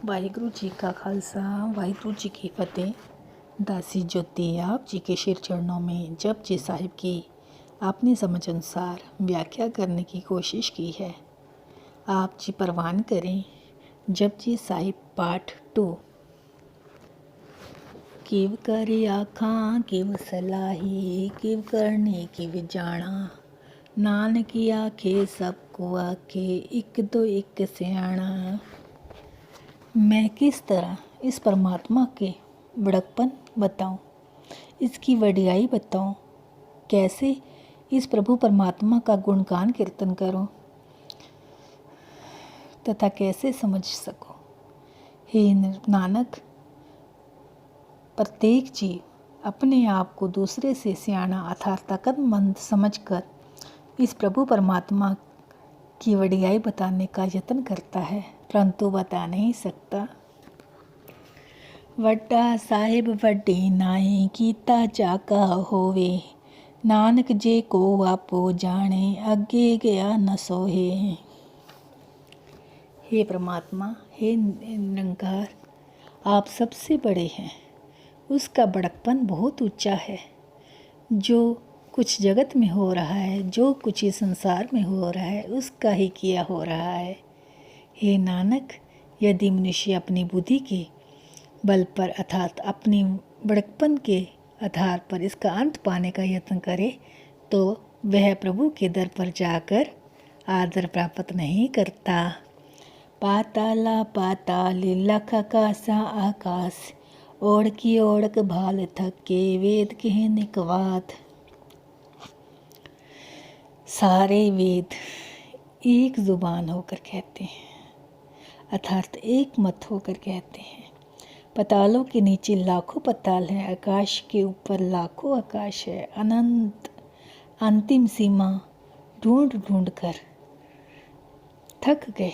ਵਾਹਿਗੁਰੂ ਜੀ ਕਾ खालसा वाहिगुरु जी की फतेह। दासी ज्योति आप जी के शिर चरणों में जपजी साहिब की अपनी समझ अनुसार व्याख्या करने की कोशिश की है। आप जी परवान करें। जपजी साहिब पाठ 2। किव कर आखां किव सलाही किव करने किव जाना, नानक आखे सबको आखे एक दो एक सियाणा। मैं किस तरह इस परमात्मा के बड़कपन बताऊं, इसकी वडियाई बताऊं, कैसे इस प्रभु परमात्मा का गुणगान कीर्तन करूं तथा कैसे समझ सकूं। हे नानक, प्रत्येक जीव अपने आप को दूसरे से सियाना अर्थात ताकतमंद समझकर इस प्रभु परमात्मा की वडियाई बताने का यत्न करता है, परंतु बता नहीं सकता। वड्डा साहिब वड्डी नाई कीता जाका होवे, नानक जे को आपो जाने अगे गया न सोहे। हे परमात्मा, हे निरंकार, आप सबसे बड़े हैं। उसका बड़कपन बहुत ऊंचा है। जो कुछ जगत में हो रहा है, जो कुछ इस संसार में हो रहा है, उसका ही किया हो रहा है। हे नानक, यदि मनुष्य अपनी बुद्धि के बल पर अर्थात अपनी बड़कपन के आधार पर इसका अंत पाने का यत्न करे तो वह प्रभु के दर पर जाकर आदर प्राप्त नहीं करता। पाताला पाताल लख आकाशा आकाश, ओढ़ की ओढ़क भाल थके वेद कहे निकवात। सारे वेद एक जुबान होकर कहते हैं, अर्थात एक मत होकर कहते हैं। पतालों के नीचे लाखों पताल हैं, आकाश के ऊपर लाखों आकाश है। अनंत अंतिम सीमा ढूंढ ढूंढ कर थक गए।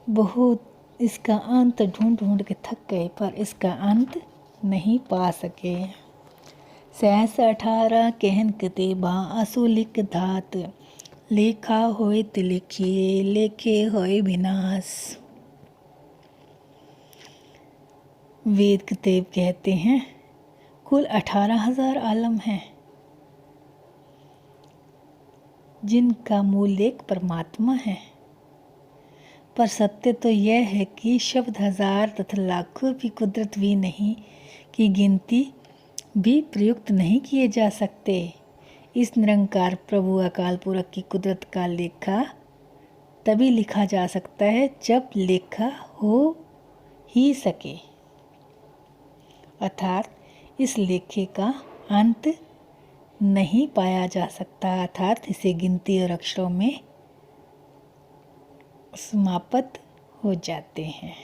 बहुत इसका अंत ढूंढ ढूंढ के थक गए, पर इसका अंत नहीं पा सके। 18 कहन कतेबा असो लिख धात, लेखा होए ते लिखिए लेखे होए विनाश। वेद कतेब कहते हैं कुल 18,000 आलम हैं, जिनका मूल एक परमात्मा है। पर सत्य तो यह है कि शब्द हजार तथा लाखों की कुदरत भी नहीं की गिनती भी प्रयुक्त नहीं किए जा सकते। इस निरंकार प्रभु अकाल पुरख की कुदरत का लेखा तभी लिखा जा सकता है जब लेखा हो ही सके, अर्थात इस लेखे का अंत नहीं पाया जा सकता, अर्थात इसे गिनती और अक्षरों में समाप्त हो जाते हैं।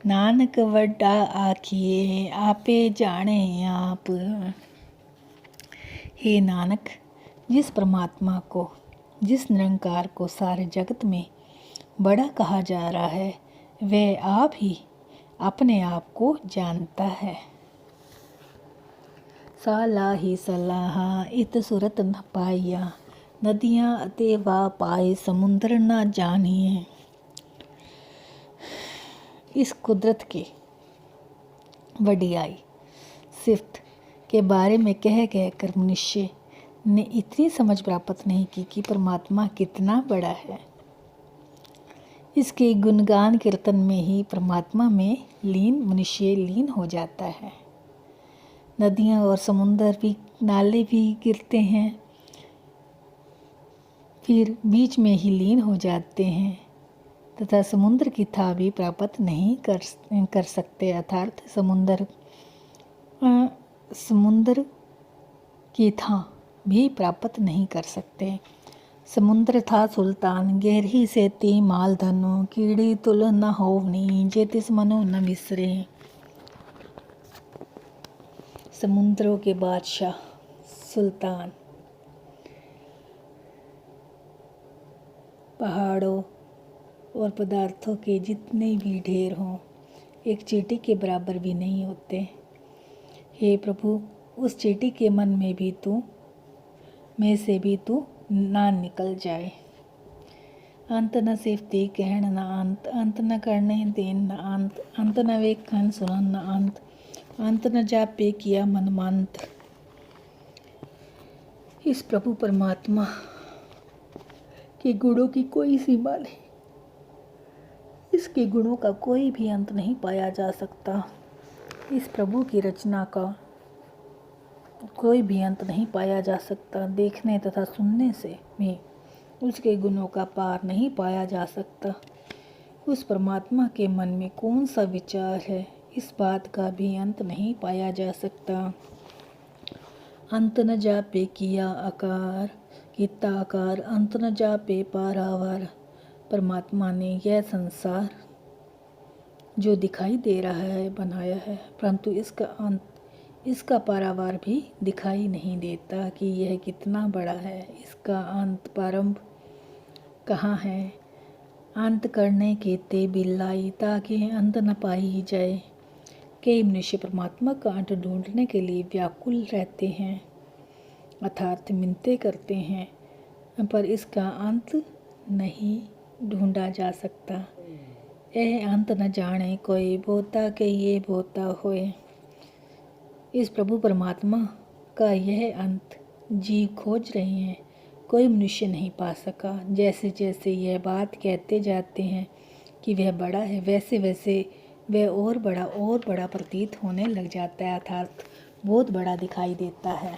नानक वड्डा आखिए आपे जाने आप। हे नानक, जिस परमात्मा को, जिस निरंकार को सारे जगत में बड़ा कहा जा रहा है, वह आप ही अपने आप को जानता है। सालाही सलाहा इत सुरत न पाइया, नदियाँ अते वा पाए समुद्र न जानिए। इस कुदरत के वडियाई सिफ्त के बारे में कह कर मनुष्य ने इतनी समझ प्राप्त नहीं की कि परमात्मा कितना बड़ा है। इसके गुणगान कीर्तन में ही परमात्मा में मनुष्य लीन हो जाता है। नदियाँ और समुंदर भी, नाले भी गिरते हैं, फिर बीच में ही लीन हो जाते हैं तथा समुद्र की था भी प्राप्त नहीं कर सकते, अर्थात समुद्र की था भी प्राप्त नहीं कर सकते। समुद्र था सुल्तान गहरी से ती माल धनो, कीड़ी तुल न होवनी जे तिस मनो न बिसरे। समुद्रों के बादशाह सुल्तान, पहाड़ों और पदार्थों के जितने भी ढेर हों, एक चींटी के बराबर भी नहीं होते। हे प्रभु, उस चींटी के मन में से भी तू ना निकल जाए। अंत न सिफती कहण न अंत न करने देन न अंत न वेखन सुनन न अंत न जापे किया मनमंत। इस प्रभु परमात्मा के गुणों की कोई सीमा नहीं, इसके गुणों का कोई भी अंत नहीं पाया जा सकता। इस प्रभु की रचना का कोई भी अंत नहीं पाया जा सकता। देखने तथा सुनने से भी उसके गुणों का पार नहीं पाया जा सकता। उस परमात्मा के मन में कौन सा विचार है, इस बात का भी अंत नहीं पाया जा सकता। अंत न जापे किया आकार किता आकार अंत न जापे पारावार। परमात्मा ने यह संसार जो दिखाई दे रहा है बनाया है, परंतु इसका पारावार भी दिखाई नहीं देता कि यह कितना बड़ा है। इसका अंत प्रारंभ कहाँ है। अंत करने के ते बिल्लाई ताकि अंत न पाई जाए। कई मनुष्य परमात्मा का अंत ढूंढने के लिए व्याकुल रहते हैं, अर्थात मिन्नतें करते हैं, पर इसका अंत नहीं ढूंढा जा सकता। यह अंत न जाने कोई बोता के ये बोता होए। इस प्रभु परमात्मा का यह अंत जीव खोज रहे हैं, कोई मनुष्य नहीं पा सका। जैसे जैसे यह बात कहते जाते हैं कि वह बड़ा है, वैसे वैसे वह और बड़ा प्रतीत होने लग जाता है, अर्थात बहुत बड़ा दिखाई देता है।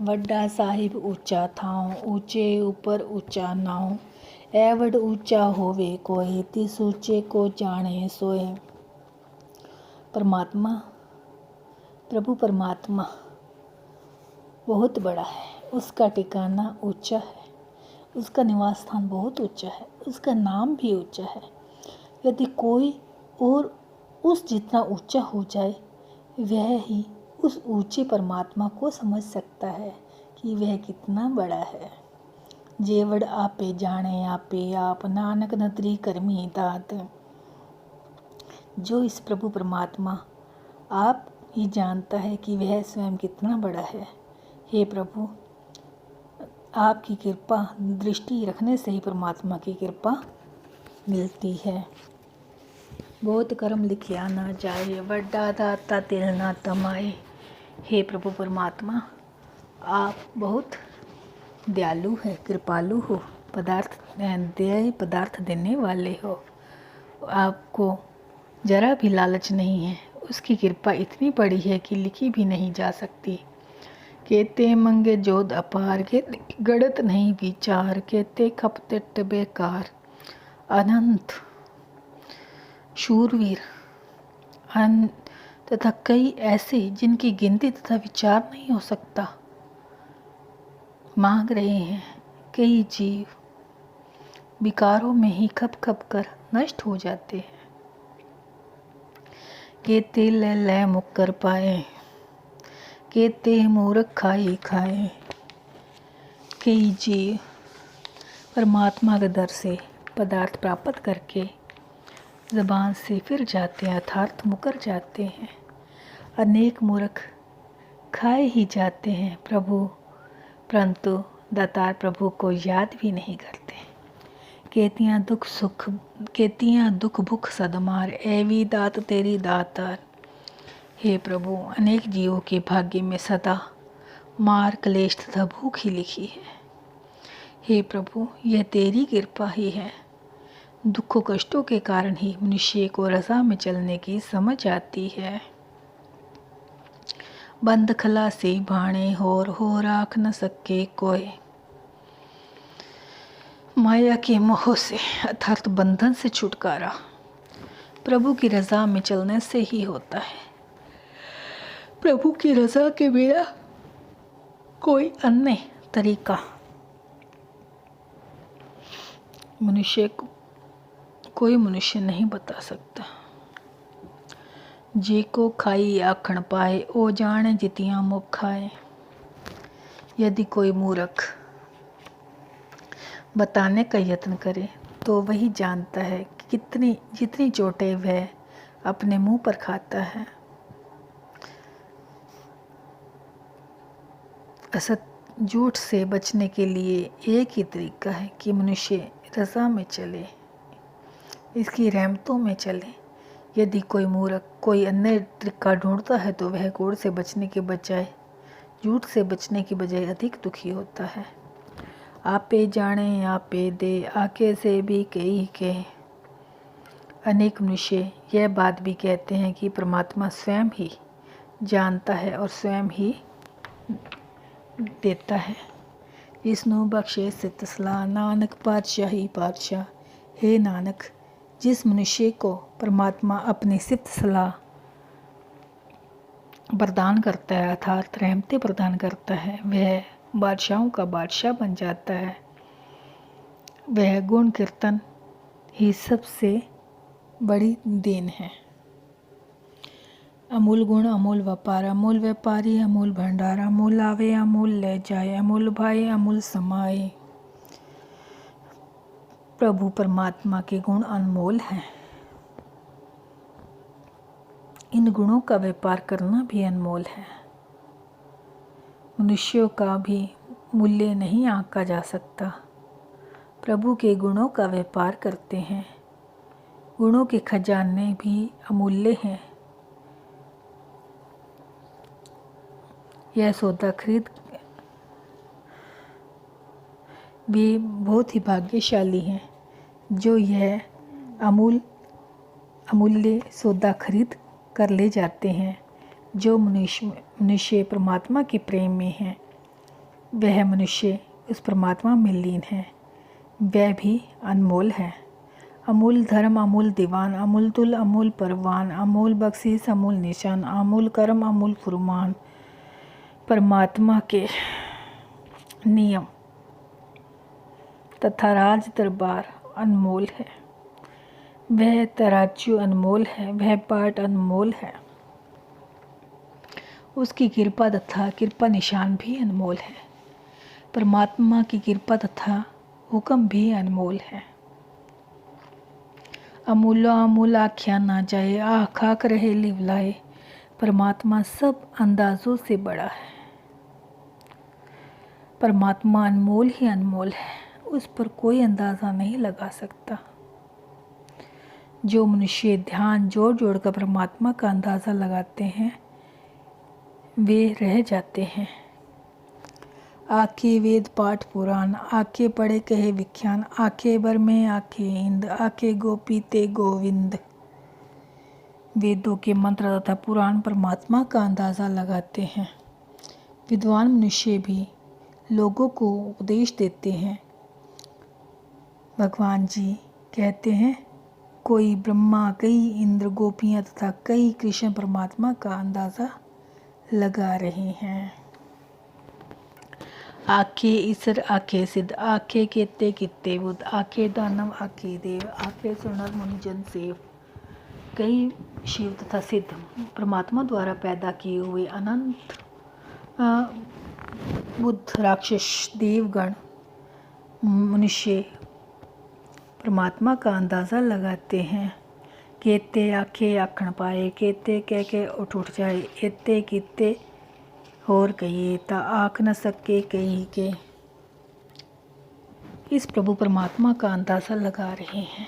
वड्डा साहिब ऊंचा थाओ ऊंचे ऊपर ऊंचा नाव एवड ऊंचा होवे कोई तिस ऊंचे को जाने सोए। परमात्मा प्रभु परमात्मा बहुत बड़ा है, उसका ठिकाना ऊंचा है, उसका निवास स्थान बहुत ऊंचा है, उसका नाम भी ऊंचा है। यदि कोई और उस जितना ऊंचा हो जाए, वह ही उस ऊंचे परमात्मा को समझ सकता है कि वह कितना बड़ा है। जेवड़ आपे जाने आपे आप नानक नदरी करमी दात। जो इस प्रभु परमात्मा आप ही जानता है कि वह स्वयं कितना बड़ा है। हे प्रभु, आपकी कृपा दृष्टि रखने से ही परमात्मा की कृपा मिलती है। बहुत कर्म लिखिया ना जाए वड्डा दाता तिल ना तमाए। हे प्रभु परमात्मा, आप बहुत दयालु है, कृपालु हो, पदार्थ देने वाले हो। आपको जरा भी लालच नहीं है। उसकी कृपा इतनी बड़ी है कि लिखी भी नहीं जा सकती। कहते मंगे जोध अपार के गड़त नहीं विचार कहते खपतिट बेकार। अनंत शूरवीर तथा कई ऐसे जिनकी गिनती तथा विचार नहीं हो सकता मांग रहे हैं। कई जीव विकारों में ही खप खप कर नष्ट हो जाते हैं। कहते ले मुक्कर पाए कहते मूर्ख खाए। कई जीव परमात्मा के दर से पदार्थ प्राप्त करके ज़बान से फिर जाते हैं, अर्थात मुकर जाते हैं। अनेक मूर्ख खाए ही जाते हैं प्रभु, परंतु दातार प्रभु को याद भी नहीं करते। कहतियाँ दुख भुख सदमार एवी दात तेरी दातार। हे प्रभु, अनेक जीवों के भाग्य में सदा मार क्लेश तथा भूख ही लिखी है। हे प्रभु, यह तेरी कृपा ही है। दुखों कष्टों के कारण ही मनुष्य को रज़ा में चलने की समझ आती है। बंद खला से भाणे हो राख न सके कोई। माया के मोह से अर्थात बंधन से छुटकारा प्रभु की रज़ा में चलने से ही होता है। प्रभु की रज़ा के बिना कोई अन्य तरीका कोई मनुष्य नहीं बता सकता। जे को खाई आखण पाए ओ जाने जितियाँ मुख खाए। यदि कोई मूर्ख बताने का यत्न करे तो वही जानता है कि जितनी चोटें वह अपने मुंह पर खाता है। असत झूठ से बचने के लिए एक ही तरीका है कि मनुष्य रज़ा में चले, इसकी रहमतों में चले। यदि कोई मूर्ख कोई अन्य तरीका ढूंढता है तो वह कोढ़ से बचने के बजाय, झूठ से बचने की बजाय अधिक दुखी होता है। आपे जाने आपे दे, आके से भी कई के। अनेक मनुष्य यह बात भी कहते हैं कि परमात्मा स्वयं ही जानता है और स्वयं ही देता है। जिसनु बख्शे सित सलाह, नानक पातशाह ही पातशाह। हे नानक, जिस मनुष्य को परमात्मा अपनी सिफ्त सलाह प्रदान करता है अर्थात रहमतें प्रदान करता है, वह बादशाहों का बादशाह बन जाता है। वह गुण कीर्तन ही सबसे बड़ी देन है। अमूल गुण अमूल व्यापार, अमूल व्यापारी अमूल भंडार, अमूल आवे अमूल ले जाए, अमूल भाए अमूल समाए। प्रभु परमात्मा के गुण अनमोल हैं। इन गुणों का व्यापार करना भी अनमोल है। मनुष्यों का भी मूल्य नहीं आंका जा सकता। प्रभु के गुणों का व्यापार करते हैं। गुणों के खजाने भी अमूल्य हैं। यह सौदा खरीद भी बहुत ही भाग्यशाली हैं जो यह अमूल्य सौदा खरीद कर ले जाते हैं। जो मनुष्य परमात्मा के प्रेम में है, वह मनुष्य उस परमात्मा में लीन है, वह भी अनमोल है। अमूल धर्म अमूल दीवान, अमूल तुल अमूल परवान, अमूल बख्शीश अमूल निशान, अमूल कर्म अमूल फुरमान। परमात्मा के नियम तथा राज दरबार अनमोल है। वह तराजू अनमोल है, वह पाठ अनमोल है। उसकी कृपा तथा कृपा निशान भी अनमोल है। परमात्मा की कृपा तथा हुक्म भी अनमोल है। अमूलो अमूल आख्या ना जाए, आख आख रहे लिवलाए। परमात्मा सब अंदाजों से बड़ा है। परमात्मा अनमोल ही अनमोल है, उस पर कोई अंदाज़ा नहीं लगा सकता। जो मनुष्य ध्यान जोड़ जोड़ कर परमात्मा का अंदाज़ा लगाते हैं, वे रह जाते हैं। आखे वेद पाठ पुराण, आखे पढ़े कहे विख्यान, आखे बर में आखे इंद, आखे गोपी ते गोविंद। वेदों के मंत्र तथा पुराण परमात्मा का अंदाज़ा लगाते हैं। विद्वान मनुष्य भी लोगों को उपदेश देते हैं। भगवान जी कहते हैं, कोई ब्रह्मा, कई इंद्र, गोपियाँ तथा कई कृष्ण परमात्मा का अंदाज़ा लगा रहे हैं। आखे ईश्वर आखे सिद्ध, आखे केते कित्ते बुद्ध, आखे दानव आखे देव, आखे सुनर मुनिजन सेव। कई शिव तथा सिद्ध परमात्मा द्वारा पैदा किए हुए अनंत बुद्ध, राक्षस, देवगण, मनुष्य परमात्मा का अंदाज़ा लगाते हैं। केते आखे आखण पाए, केते कह के उठ जाए, एते किते होर कहिए ता आख न सके कही के। इस प्रभु परमात्मा का अंदाज़ा लगा रहे हैं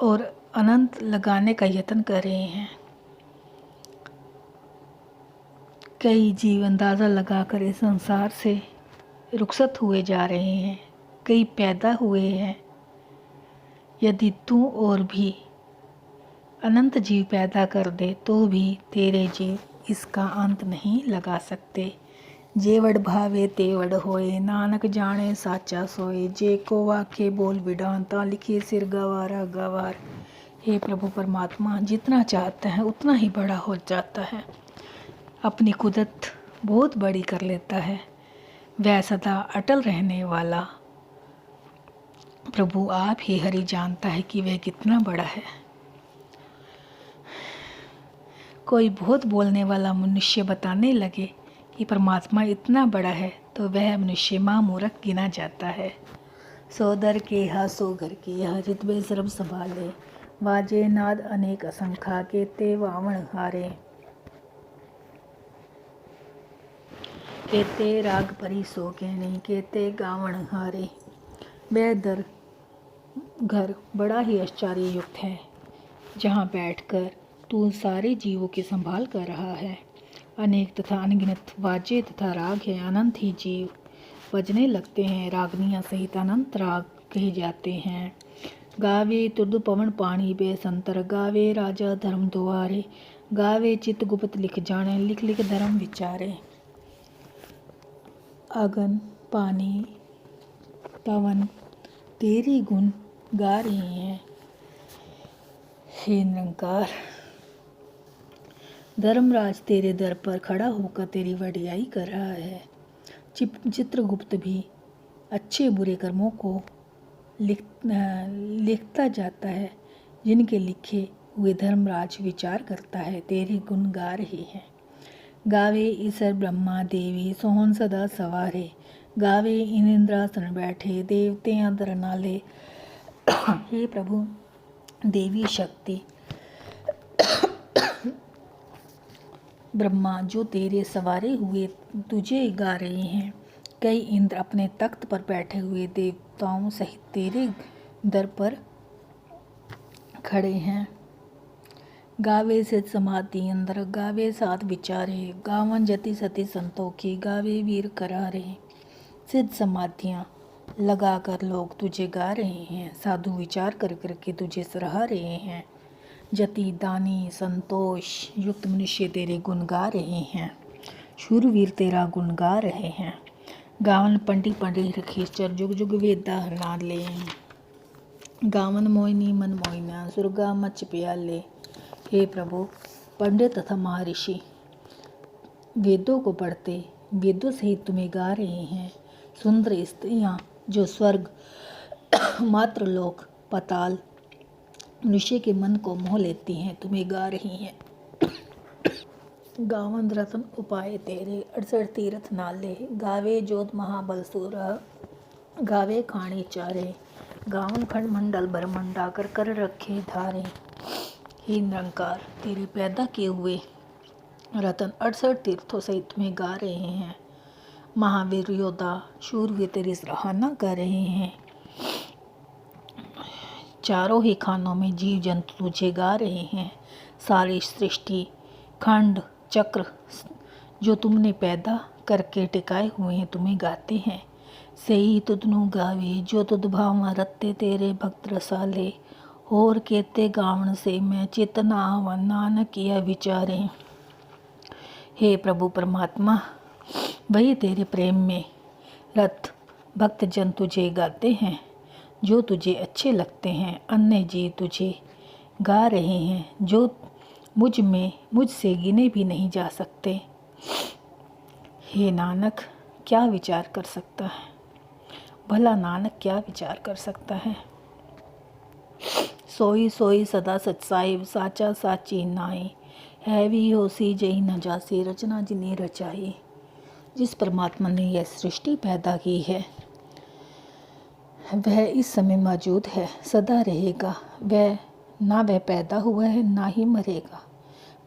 और अनंत लगाने का यत्न कर रहे हैं। कई जीव अंदाज़ा लगाकर इस संसार से रुखसत हुए जा रहे हैं, कई पैदा हुए हैं। यदि तू और भी अनंत जीव पैदा कर दे तो भी तेरे जीव इसका अंत नहीं लगा सकते। जेवड़ भावे तेवड़ होए, नानक जाने साचा सोए। जे को वाके बोल विडान, ता लिखे सिर गवारा गवार। हे प्रभु परमात्मा, जितना चाहता है उतना ही बड़ा हो जाता है। अपनी कुदरत बहुत बड़ी कर लेता है। वह सदा अटल रहने वाला प्रभु आप ही हरि जानता है कि वह कितना बड़ा है। कोई बहुत बोलने वाला मनुष्य बताने लगे कि परमात्मा इतना बड़ा है तो वह मनुष्य महामूर्ख गिना जाता है। सो दर के हा सो घर के हा, हृदय सर्व संभाले। बाजे नाद अनेक असंखा, केते वावण हारे। केते राग परी सो कहनी, केते गावण हारे। वह दर घर बड़ा ही आश्चर्ययुक्त है, जहाँ बैठकर तू सारे जीवों की संभाल कर रहा है। अनेक तथा अनगिनत वाद्य तथा राग है, अनंत ही जीव बजने लगते हैं। रागनियाँ सहित अनंत राग कहे जाते हैं। गावे तुर्द पवन पानी बे संतर, गावे राजा धर्म दुआरे, गावे चित गुप्त लिख जाने, लिख लिख धर्म विचारे। अगन पानी पवन तेरे गुण गा रहे हैं। हे निरंकार, धर्मराज तेरे दर पर खड़ा होकर तेरी वडियाई कर रहा है। चित्रगुप्त भी अच्छे बुरे कर्मों को लिखता जाता है, जिनके लिखे हुए धर्मराज विचार करता है, तेरे गुण गा रहे हैं। गावे ईश्वर ब्रह्मा देवी सोहन सदा सवारे, गावे इंद्रासन बैठे देवते अंदर नाले। हे प्रभु, देवी शक्ति ब्रह्मा जो तेरे सवारे हुए तुझे गा रहे हैं। कई इंद्र अपने तख्त पर बैठे हुए देवताओं सहित तेरे दर पर खड़े हैं। गावे सिद्ध समाधि अंदर, गावे साध विचारे, गावन जति सती संतोखी, गावे वीर करारे। सिद्ध समाधियाँ लगाकर लोग तुझे गा रहे हैं, साधु विचार कर करके तुझे सराह रहे हैं। जति दानी संतोष युक्त मनुष्य तेरे गुण गा रहे हैं, शूरवीर तेरा गुण गा रहे हैं। गावन पंडी पंडी रखेश्वर जुग जुग वेदा नाले, गावन मोहिनी मन मोहिना सुरगा मच प्याले। हे प्रभु, पंडित तथा महर्षि वेदों को पढ़ते वेदों सहित तुम्हें गा रहे हैं। सुंदर स्त्रियाँ जो स्वर्ग मात्र लोक पाताल मनुष्य के मन को मोह लेती हैं, तुम्हें गा रही हैं। गावन रतन उपाय तेरे 68 तीर्थ नाले, गावे जोत महाबल सूरा, गावे खाने चारे, गावन खंड मंडल भरमंडा कर कर रखे धारे। हे निरंकार, तेरे पैदा किए हुए रतन 68 तीर्थों सहित तुम्हें गा रहे हैं। महावीर योद्धा शूरवीर तेरी सराहना कर रहे हैं। चारों ही खानों में जीव जंतु तुझे गा रहे हैं। सारी सृष्टि खंड चक्र जो तुमने पैदा करके टिकाए हुए हैं तुम्हें गाते हैं। सही तुदनु गावे जो तुद भाव रत्ते तेरे भक्त रसाले, और केते गावन से मैं चेतना आवन नानक किया विचारे। हे प्रभु परमात्मा, वही तेरे प्रेम में रत भक्त जन तुझे गाते हैं, जो तुझे अच्छे लगते हैं। अन्य जीव तुझे गा रहे हैं, जो मुझसे गिने भी नहीं जा सकते। हे नानक, क्या विचार कर सकता है? भला नानक क्या विचार कर सकता है? सोई सोई सदा सच्चाई, साचा साची नाई, हैवी होसी जही न जासी, रचना जिने रचाई। जिस परमात्मा ने यह सृष्टि पैदा की है वह इस समय मौजूद है, सदा रहेगा। वह पैदा हुआ है ना ही मरेगा।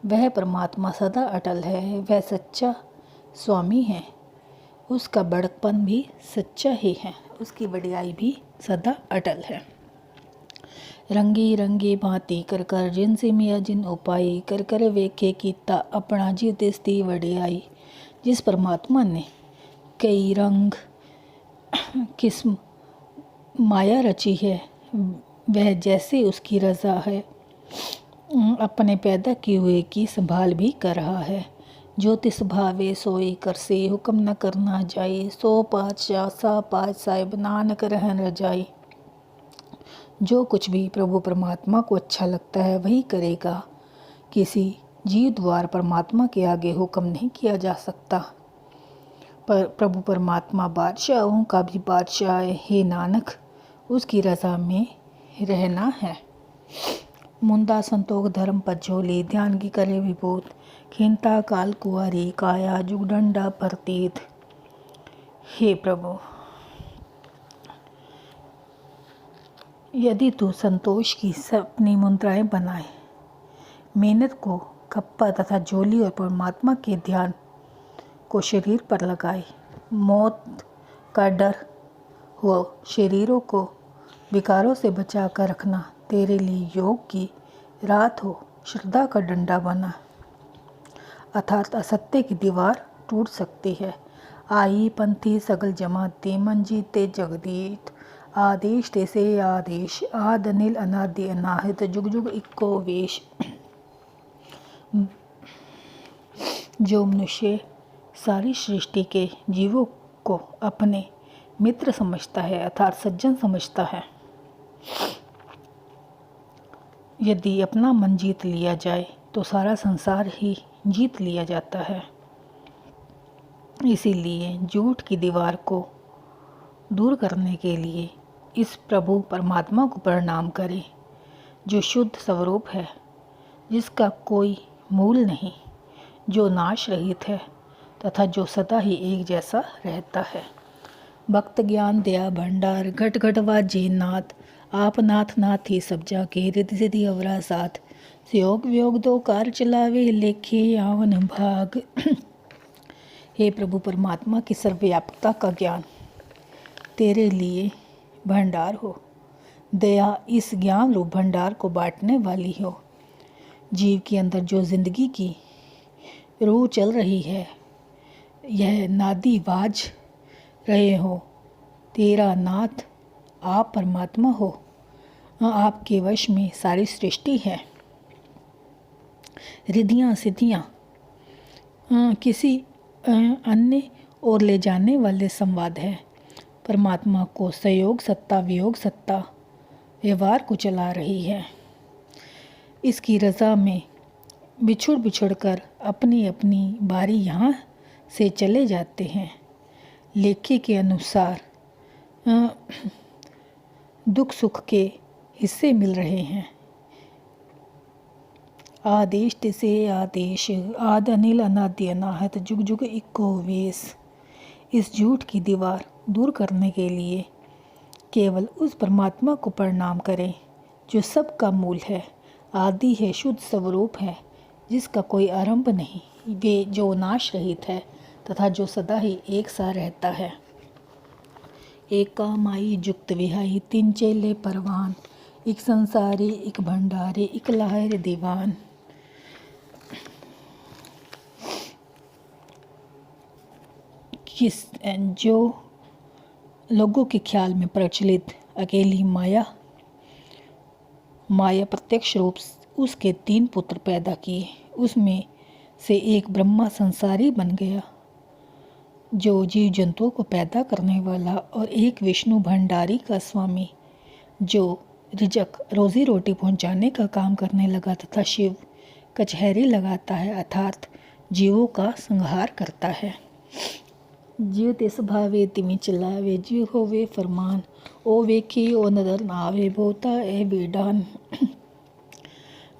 वह परमात्मा सदा अटल है, वह सच्चा स्वामी है। उसका बड़कपन भी सच्चा ही है, उसकी वडियाई भी सदा अटल है। रंगी रंगी भांति कर कर जिनसे मिया जिन उपाई, कर कर वेखे कीता अपना जीव तिस्ती वडियाई। जिस परमात्मा ने कई रंग किस्म माया रची है, वह जैसे उसकी रज़ा है अपने पैदा किए हुए की संभाल भी कर रहा है। जो तिस भावे सोई कर से, हुक्म न करना जाए, सो पातशाह सा पात साहिब नानक रहन रजाई। जो कुछ भी प्रभु परमात्मा को अच्छा लगता है वही करेगा। किसी जीव द्वारा परमात्मा के आगे हुक्म नहीं किया जा सकता। पर प्रभु परमात्मा बादशाहों का भी बादशाह है। हे नानक, उसकी रज़ा में रहना है। मुंदा संतोख धर्म पज्जोली, ध्यान की करे विभूत, खिंता काल कुआरी काया जुगडंडा परतीत। हे प्रभु, यदि तू संतोष की अपनी मुद्राएं बनाए, मेहनत को खप्पा तथा जोली और परमात्मा के ध्यान को शरीर पर लगाए, मौत का डर हो, शरीरों को विकारों से बचा कर रखना तेरे लिए योग की रात हो, श्रद्धा का डंडा बना, अर्थात असत्य की दीवार टूट सकती है। आई पंथी सगल जमाते मन जीते जगदीत, आदेश तैसे आदेश आद अनिल अनादि अनाहत जुग जुग इक्को वेश। जो मनुष्य सारी सृष्टि के जीवों को अपने मित्र समझता है अर्थात सज्जन समझता है, यदि अपना मन जीत लिया जाए तो सारा संसार ही जीत लिया जाता है। इसीलिए झूठ की दीवार को दूर करने के लिए इस प्रभु परमात्मा को प्रणाम करें, जो शुद्ध स्वरूप है, जिसका कोई मूल नहीं, जो नाश रहित है तथा जो सदा ही एक जैसा रहता है। भक्त ज्ञान दया भंडार घट घट वाजे नाथ, आप नाथ नाथ ही सब जाके रिद्धि सिद्धि अवरा साथ, योग वियोग दो कार चलावे लेखे आवन भाग। हे प्रभु परमात्मा की सर्वव्यापकता का ज्ञान तेरे लिए भंडार हो, दया इस ज्ञान रूप भंडार को बांटने वाली हो। जीव के अंदर जो जिंदगी की रूह चल रही है, यह नादी बाज रहे हो, तेरा नाथ आप परमात्मा हो, आपके वश में सारी सृष्टि है। रिद्धियाँ सिद्धियाँ किसी अन्य ओर ले जाने वाले संवाद है। परमात्मा को सहयोग सत्ता वियोग सत्ता व्यवहार को चला रही है। इसकी रज़ा में बिछुड़ कर अपनी अपनी बारी यहाँ से चले जाते हैं। लेखे के अनुसार दुख सुख के हिस्से मिल रहे हैं। आदेश तिसे आदेश आद अनिल अनादि अनाहत जुग जुग इक्को वेश। इस झूठ की दीवार दूर करने के लिए केवल उस परमात्मा को प्रणाम करें जो सबका मूल है, आदि है, शुद्ध स्वरूप है, जिसका कोई आरंभ नहीं, वे जो नाश रहित है तथा जो सदा ही एक सा रहता है। एक माई जुक्त विहाई तीन चेले परवान, एक संसारी एक भंडारी एक लाहिर दीवान। जो लोगों के ख्याल में प्रचलित अकेली माया प्रत्यक्ष रूप उसके 3 पुत्र पैदा किए, उसमें से एक ब्रह्मा संसारी बन गया जो जीव जंतुओं को पैदा करने वाला, और एक विष्णु भंडारी का स्वामी जो रिजक रोजी रोटी पहुंचाने का काम करने लगा, तथा शिव कचहरी लगाता है अर्थात जीवों का संहार करता है। जियो ते स्वभावे तिमी चलावे, जियो होवे फरमान, ओ वेखी ओ नदर नावे, बोता ए बेडान।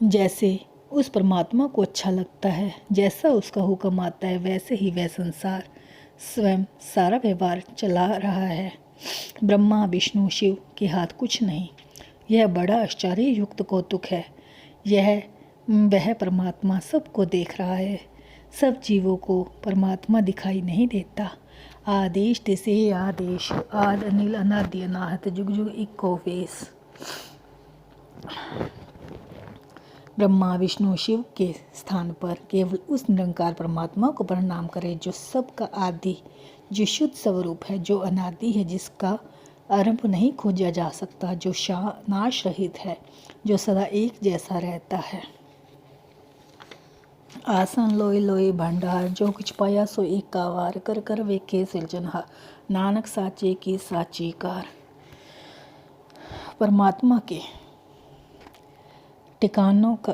जैसे उस परमात्मा को अच्छा लगता है, जैसा उसका हुक्म आता है, वैसे ही वह संसार स्वयं सारा व्यवहार चला रहा है। ब्रह्मा विष्णु शिव के हाथ कुछ नहीं। यह बड़ा आश्चर्य युक्त कौतुक है। वह परमात्मा सबको देख रहा है, सब जीवों को परमात्मा दिखाई नहीं देता। आदेश तिसे आदेश आद अनिल अनादि अनाहत जुग जुग इक्को वेश। ब्रह्मा विष्णु शिव के स्थान पर केवल उस निरंकार परमात्मा को प्रणाम करें जो सबका आदि, जो शुद्ध स्वरूप है, जो अनादि है, जिसका आरंभ नहीं खोजा जा सकता, जो नाश रहित है, जो सदा एक जैसा रहता है। आसन लोए लोए भंडार, जो कुछ पाया सो एक कावार, कर कर वेखे सिरजनहार, नानक साचे की साची कार। परमात्मा के ठिकानों का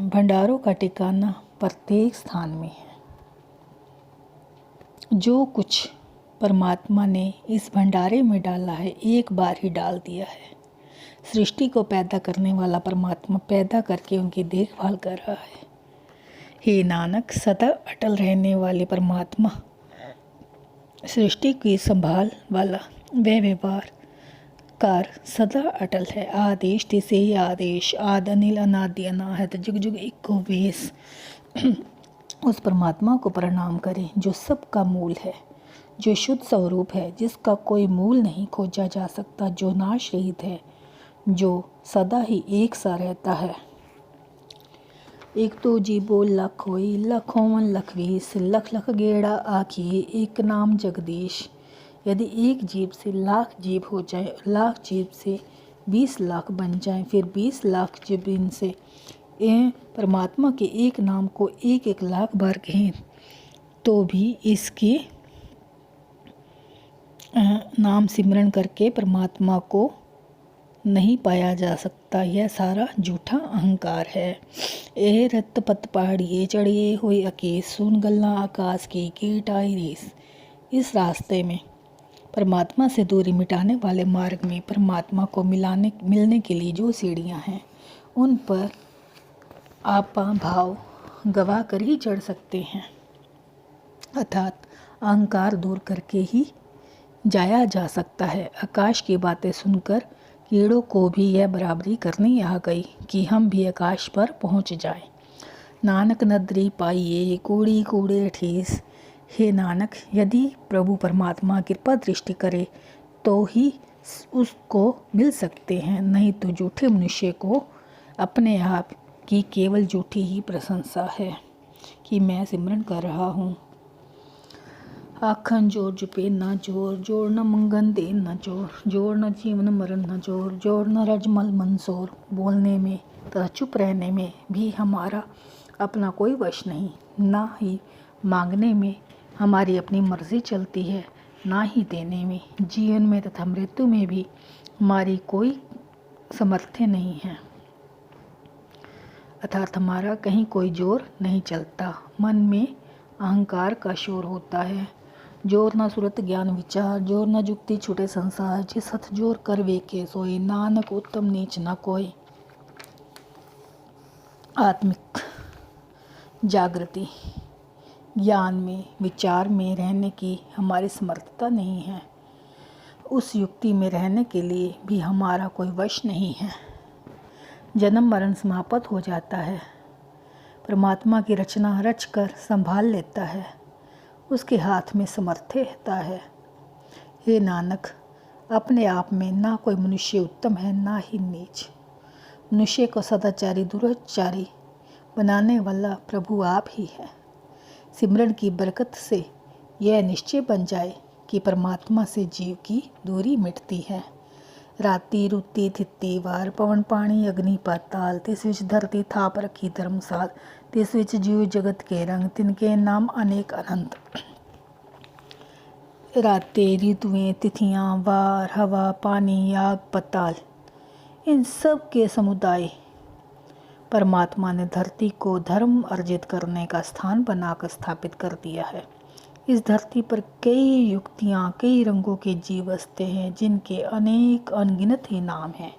भंडारों का ठिकाना प्रत्येक स्थान में है। जो कुछ परमात्मा ने इस भंडारे में डाला है, एक बार ही डाल दिया है। सृष्टि को पैदा करने वाला परमात्मा पैदा करके उनकी देखभाल कर रहा है। हे नानक, सदा अटल रहने वाले परमात्मा, सृष्टि की संभाल वाला वह व्यवहार कार सदा अटल है। आदेश तिसे आदेश आद अनिल अनादि अनाहत जुग जुग इक्को वेश। उस परमात्मा को प्रणाम करें जो सबका मूल है, जो शुद्ध स्वरूप है, जिसका कोई मूल नहीं खोजा जा सकता, जो नाश रहित है, जो सदा ही एक सा रहता है। एक तो जीवो लख होई, लख होवन लख बीस, लख लख गेड़ा आखिए, एक नाम जगदीश। यदि एक जीव से लाख जीव हो जाए, लाख जीव से 20 लाख बन जाए, फिर 20 लाख जीव इनसे परमात्मा के एक नाम को 1-1 लाख बार कहें तो भी इसके नाम सिमरण करके परमात्मा को नहीं पाया जा सकता। यह सारा झूठा अहंकार है। ਇਹ रत पत पहाड़िए चढ़िए हुई अकेस, सुन गल्ला आकाश की कीट आई रेस। इस रास्ते में परमात्मा से दूरी मिटाने वाले मार्ग में परमात्मा को मिलने के लिए जो सीढ़ियाँ हैं, उन पर आपा भाव गवा कर ही चढ़ सकते हैं, अर्थात अहंकार दूर करके ही जाया जा सकता है। आकाश की बातें सुनकर कीड़ों को भी यह बराबरी करनी आ गई कि हम भी आकाश पर पहुंच जाएं। नानक नदरी पाइए कूड़ी कूड़े ठीस। हे नानक, यदि प्रभु परमात्मा कृपा दृष्टि करे तो ही उसको मिल सकते हैं, नहीं तो झूठे मनुष्य को अपने आप की केवल झूठी ही प्रशंसा है कि मैं सिमरन कर रहा हूँ। आखन जोर जुपे न जोर, जोर न मंगन दे न जोर, जोर न जीवन मरण न जोर, जोर न रजमल मंसोर। बोलने में तथा चुप रहने में भी हमारा अपना कोई वश नहीं, ना ही मांगने में हमारी अपनी मर्जी चलती है, ना ही देने में। जीवन में तथा मृत्यु में भी हमारी कोई सामर्थ्य नहीं है, अर्थात हमारा कहीं कोई जोर नहीं चलता। मन में अहंकार का शोर होता है। जोर न सुरत ज्ञान विचार, जोर न जुक्ति छूटे संसार, जिस हथ जोर कर वेखे सोए, नानक उत्तम नीच न कोई। आत्मिक जागृति, ज्ञान में विचार में रहने की हमारी समर्थता नहीं है। उस युक्ति में रहने के लिए भी हमारा कोई वश नहीं है। जन्म मरण समाप्त हो जाता है। परमात्मा की रचना रच कर संभाल लेता है, उसके हाथ में समर्थ्य रहता है। हे नानक, अपने आप में ना कोई मनुष्य उत्तम है, ना ही नीच। मनुष्य को सदाचारी दुराचारी बनाने वाला प्रभु आप ही है। सिमरन की बरकत से यह निश्चय बन जाए कि परमात्मा से जीव की दूरी मिटती है। राती रुती थित्ती वार, पवन पानी अग्नि पाताल, तिस विच धरती थाप रखी धर्मसाल, तिस विच जीव जगत के रंग, तिनके नाम अनेक अनंत। रातें ऋतुएं तिथियां वार हवा पानी आग पताल, इन सब के समुदाय परमात्मा ने धरती को धर्म अर्जित करने का स्थान बनाकर स्थापित कर दिया है। इस धरती पर कई युक्तियाँ, कई रंगों के जीव बसते हैं, जिनके अनेक अनगिनत ही नाम हैं।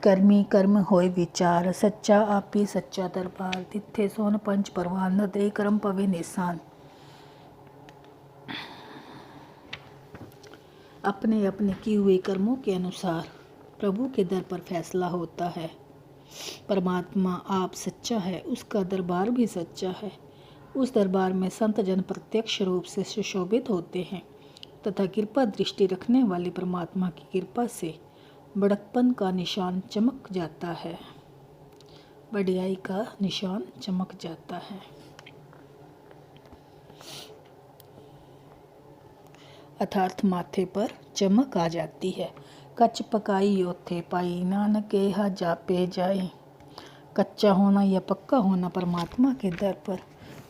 कर्मी कर्म होए विचार, सच्चा आपी सच्चा दरबार, तिथे सोन पंच परवान, नदरे कर्म पवे निशान। अपने अपने किए हुए कर्मों के अनुसार प्रभु के दर पर फैसला होता है। परमात्मा आप सच्चा है, उसका दरबार भी सच्चा है। उस दरबार में संत जन प्रत्यक्ष रूप से सुशोभित होते हैं तथा कृपा दृष्टि रखने वाले परमात्मा की कृपा से बड़कपन का निशान चमक जाता है, बढ़ियाई का निशान चमक जाता है। अर्थात माथे पर चमक आ जाती है। कच्च पकाई ओथे पाई, नानक केहा जापे जाए। कच्चा होना या पक्का होना परमात्मा के दर पर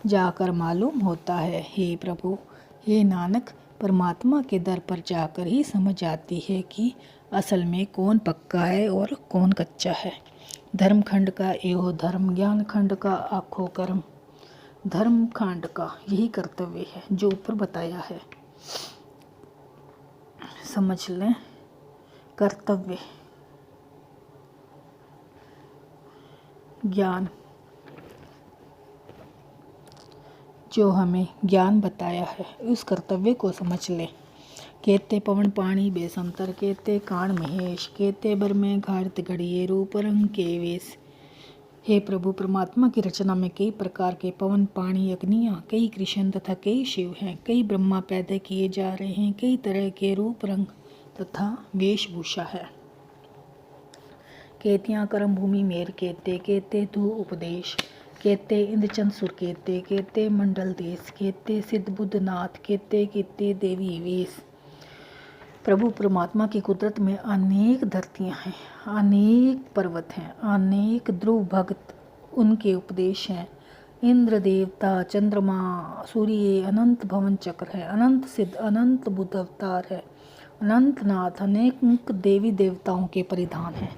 जाकर मालूम होता है। हे प्रभु, हे नानक, परमात्मा के दर पर जाकर ही समझ आती है कि असल में कौन पक्का है और कौन कच्चा है। धर्म खंड का एहो धर्म, ज्ञान खंड का आखो कर्म। धर्म खंड का यही कर्तव्य है जो ऊपर बताया है। समझ लें, कर्तव्य, ज्ञान, जो हमें ज्ञान बताया है उस कर्तव्य को समझ लें। केते पवन पानी बेसंतर, केते कान महेश, केते बर में घाड़त घड़िए, रूप रंग के वेश। हे प्रभु, परमात्मा की रचना में कई प्रकार के पवन, पानी, अग्नियाँ, कई कृष्ण तथा कई शिव हैं। कई ब्रह्मा पैदा किए जा रहे हैं। कई तरह के रूप, रंग तथा वेशभूषा है। केतियाँ कर्म भूमि मेर केते, केते धू उपदेश, केते इंद्रचंद सुर केते, केते मंडल देश, केते सिद्ध बुद्ध नाथ, केते कीते देवी वेश। प्रभु परमात्मा की कुदरत में अनेक धरतियाँ हैं, अनेक पर्वत हैं, अनेक ध्रुव भक्त उनके उपदेश हैं। इंद्र देवता, चंद्रमा, सूर्य, अनंत भवन चक्र है, अनंत सिद्ध, अनंत बुद्ध अवतार है, अनंत नाथ, अनेक देवी देवताओं के परिधान हैं।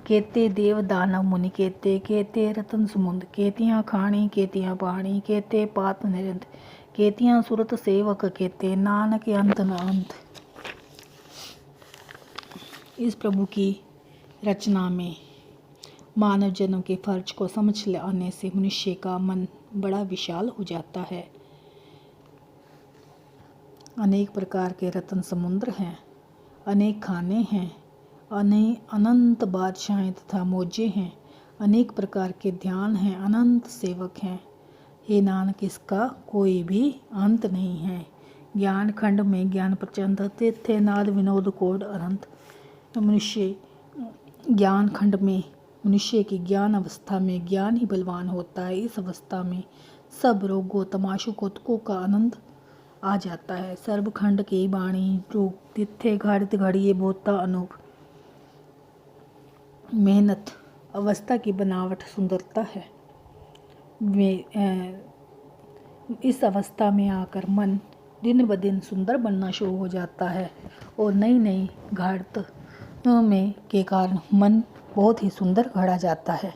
केते देव दानव मुनि केते, केते रतन समुंद, केतियाँ खाणी, केतियाँ पाणी, केते पात निरंत, केतियाँ सुरत सेवक केते, नानक अंत न अंत। इस प्रभु की रचना में मानव जन्म के फर्ज को समझ आने से मनुष्य का मन बड़ा विशाल हो जाता है। अनेक प्रकार के रत्न समुद्र हैं, अनेक खाने हैं, अनंत बादशाहें तथा मौजे हैं, अनेक प्रकार के ध्यान हैं, अनंत सेवक हैं। हे नानक, इसका कोई भी अंत नहीं है। ज्ञान खंड में ज्ञान प्रचंड, तीर्थे नाद विनोद कोड अनंत। मनुष्य ज्ञान खंड में मनुष्य की ज्ञान अवस्था में ज्ञान ही बलवान होता है। इस अवस्था में सब रोगों, तमाशों, कौतुकों का आनंद आ जाता है। सर्वखंड की वाणी रूप, तिथे घाड़ित घड़िए बोता अनूप। मेहनत अवस्था की बनावट सुंदरता है। इस अवस्था में आकर मन दिन ब दिन सुंदर बनना शुरू हो जाता है और नई नई घाड़त में के कारण मन बहुत ही सुंदर घड़ा जाता है,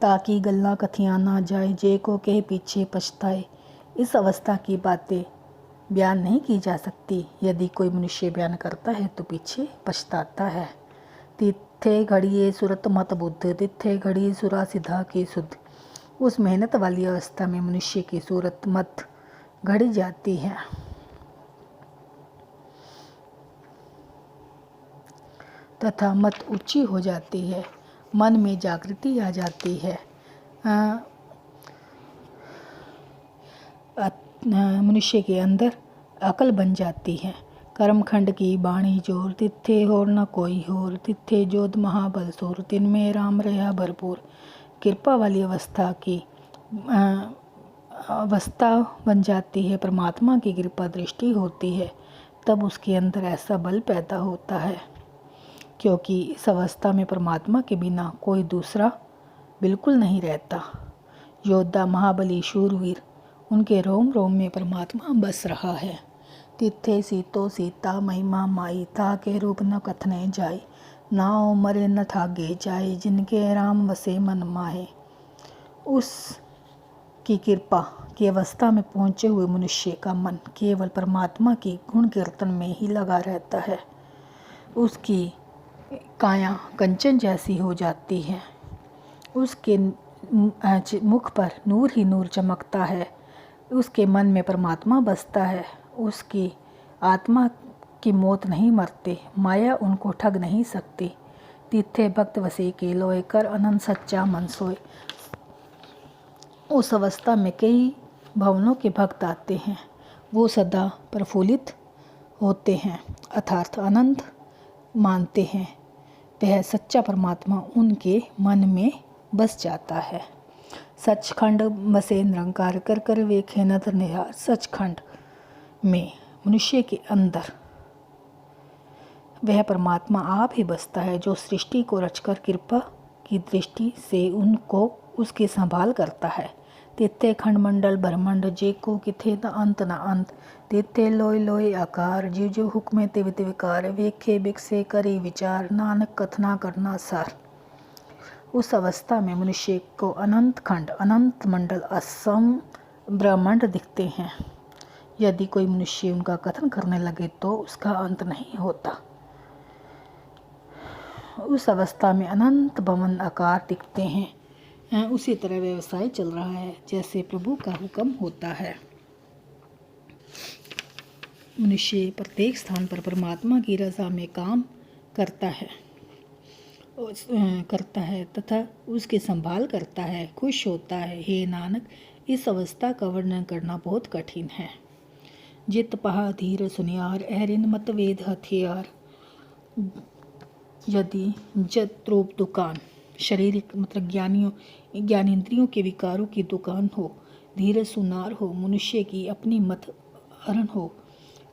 ताकि गल्ला कथियाँ ना जाए, जे को के पीछे पछताए। इस अवस्था की बातें बयान नहीं की जा सकती। यदि कोई मनुष्य बयान करता है तो पीछे पछताता है। तिथे घड़िए सुरत मत बुद्ध, तिथे घड़ी सुरा सिद्धा की शुद्ध। उस मेहनत वाली अवस्था में मनुष्य की सूरत मत घड़ी जाती है तथा मत ऊंची हो जाती है, मन में जागृति आ जाती है, मनुष्य के अंदर अकल बन जाती है। कर्मखंड की बाणी जोर, तिथे होर न कोई होर, तिथे जोध महाबल सोर, तिनमें राम रहा भरपूर। कृपा वाली अवस्था की अवस्था बन जाती है, परमात्मा की कृपा दृष्टि होती है, तब उसके अंदर ऐसा बल पैदा होता है, क्योंकि इस अवस्था में परमात्मा के बिना कोई दूसरा बिल्कुल नहीं रहता। योद्धा, महाबली, शूरवीर, उनके रोम रोम में परमात्मा बस रहा है। तिथे सीतो सीता महिमा माई, था के रूप न कथने जाए, नाव मरे न थागे जाए, जिनके राम वसे मन माहे। उस की कृपा की अवस्था में पहुँचे हुए मनुष्य का मन केवल परमात्मा की गुण कीर्तन में ही लगा रहता है। उसकी काया कंचन जैसी हो जाती है, उसके मुख पर नूर ही नूर चमकता है, उसके मन में परमात्मा बसता है, उसकी आत्मा की मौत नहीं मरते, माया उनको ठग नहीं सकती। तिथे भक्त वसे के लोए, कर अनंत सच्चा मन सोए। उस अवस्था में कई भवनों के भक्त आते हैं, वो सदा प्रफुल्लित होते हैं, अर्थात आनंद मानते हैं। वह सच्चा परमात्मा उनके मन में बस जाता है। सचखंड बसे निरंकार, कर कर वेखे नदर निहार। सचखंड में मनुष्य के अंदर वह परमात्मा आप ही बसता है, जो सृष्टि को रचकर कृपा की दृष्टि से उनको उसकी संभाल करता है। तिथे खंड मंडल ब्रह्मंड, जे को किथे न अंत न अंत। तिथे लोय लोय आकार, जीव जो हुक्मे तिव तिविकार। वेखे बिकसे करी विचार, नानक कथना करना सार। उस अवस्था में मनुष्य को अनंत खंड, अनंत मंडल, असम ब्रह्मांड दिखते हैं। यदि कोई मनुष्य उनका कथन करने लगे तो उसका अंत नहीं होता। उस अवस्था में अनंत भवन आकार दिखते हैं। उसी तरह व्यवसाय चल रहा है जैसे प्रभु का हुक्म होता है। मनुष्य प्रत्येक स्थान पर परमात्मा की रज़ा में काम करता है। करता है तथा उसकी संभाल करता है, खुश होता है। हे नानक, इस अवस्था का वर्णन करना बहुत कठिन है। जित पहा धीर सुनियार, एरिन मत वेद हथियार। यदि जत्रोप दुकान, शारीरिक मतलब ज्ञानेंद्रियों के विकारों की दुकान हो, धीरज सुनार हो, मनुष्य की अपनी मत हरण हो,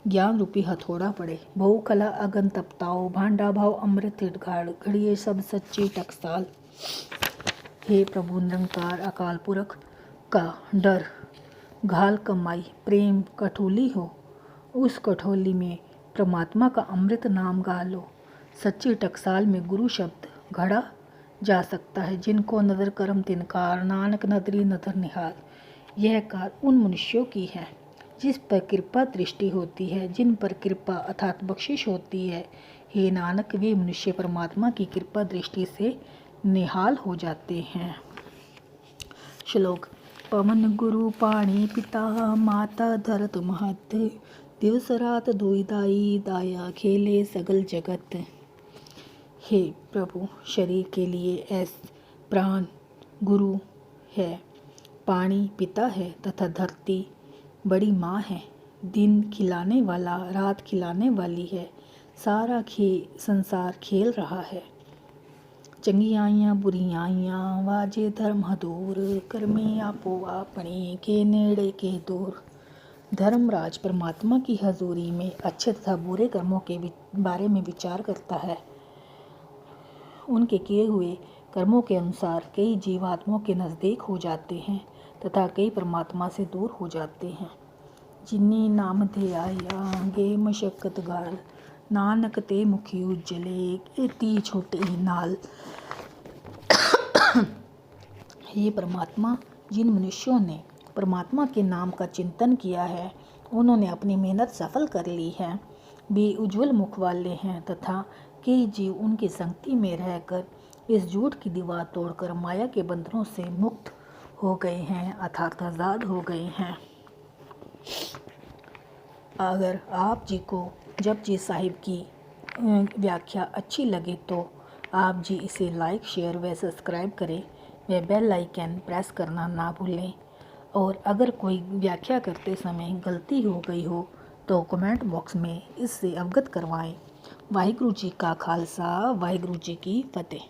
ज्ञान रूपी हथौड़ा पड़े, बहु कला अगन तपताओ, भांडा भाव अमृत घाड़, घड़िए सब सच्ची टकसाल। हे प्रभु निरंकार अकाल पुरख का डर घाल कमाई, प्रेम कठोली हो, उस कठोली में परमात्मा का अमृत नाम गा लो। सच्ची टकसाल में गुरु शब्द घड़ा जा सकता है। जिनको नदर करम तिनकार, नानक नदरी नदर निहाल। यह कार उन मनुष्यों की है जिस पर कृपा दृष्टि होती है, जिन पर कृपा अर्थात बख्शिश होती है। हे नानक, वे मनुष्य परमात्मा की कृपा दृष्टि से निहाल हो जाते हैं। श्लोक। पवन गुरु पाणी पिता, माता धरत महत, दिवस रात दुईदाई, दाया खेले सगल जगत। हे प्रभु, शरीर के लिए प्राण गुरु है, पानी पिता है तथा धरती बड़ी माँ है। दिन खिलाने वाला, रात खिलाने वाली है। सारा संसार खेल रहा है। चंगी आइयाँ बुरी आइयाँ, वाजे धर्म हदूर, कर्मे आपो आपने के नेड़े के दूर। धर्मराज परमात्मा की हजूरी में अच्छे तथा बुरे कर्मों के बारे में विचार करता है। उनके किए हुए कर्मों के अनुसार कई जीवात्माओं के नज़दीक हो जाते हैं तथा कई परमात्मा से दूर हो जाते हैं। जिन्नी नाम थे आया गे मशक्कत गाल, नानक ते मुखी उज्जले एती छोटे नाल। हे परमात्मा, जिन मनुष्यों ने परमात्मा के नाम का चिंतन किया है, उन्होंने अपनी मेहनत सफल कर ली है। वे उज्जवल मुख वाले हैं तथा कई जीव उनकी संगति में रहकर इस झूठ की दीवार तोड़कर माया के बंधनों से मुक्त हो गए हैं अर्थात आज़ाद हो गए हैं। अगर आप जी को जपजी साहिब की व्याख्या अच्छी लगे तो आप जी इसे लाइक, शेयर व सब्सक्राइब करें व बेल आइकन प्रेस करना ना भूलें। और अगर कोई व्याख्या करते समय गलती हो गई हो तो कमेंट बॉक्स में इससे अवगत करवाएं। वाहिगुरु जी का खालसा, वाहिगुरु जी की फतेह।